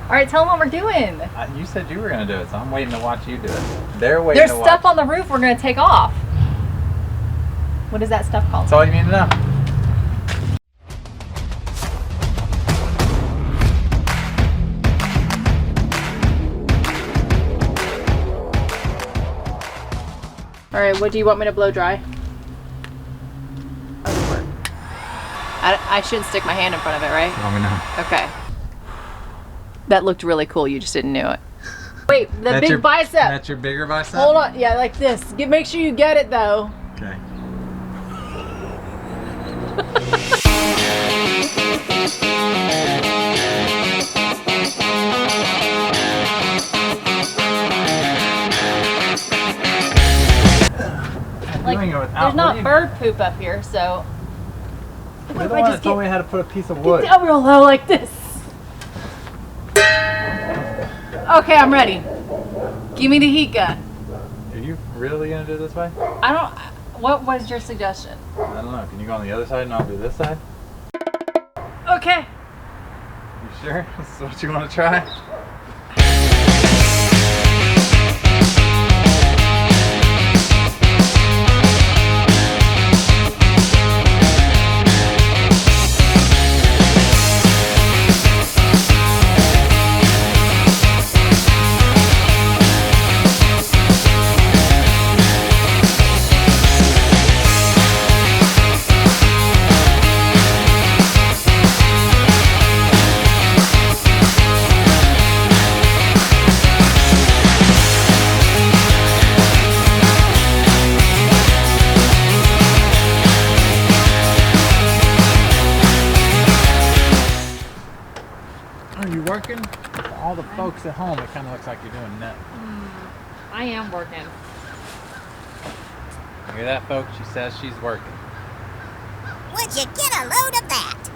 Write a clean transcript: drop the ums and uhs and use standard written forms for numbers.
All right, tell them what we're doing. You said you were going to do it, so I'm waiting to watch you do it. They're waiting There's to watch. stuff on the roof we're going to take off. What is that stuff called? That's all you need to know. All right, what do you want me to blow dry? I shouldn't stick my hand in front of it, right? Let me know. Okay. That looked really cool. You just didn't know it. Wait, the That's big your, bicep. That's your bigger bicep? Hold on. Yeah, like this. Make sure you get it, though. Okay. Like, there's not bird poop up here, so... You're the one that told me how to put a piece of wood. Get down real low like this. Okay, I'm ready. Give me the heat gun. Are you really going to do it this way? I don't... What was your suggestion? I don't know. Can you go on the other side and I'll do this side? Okay. You sure? This is what you want to try? Are you working? For all the folks at home, it kind of looks like you're doing nothing. I am working. You hear that, folks? She says she's working. Would you get a load of that?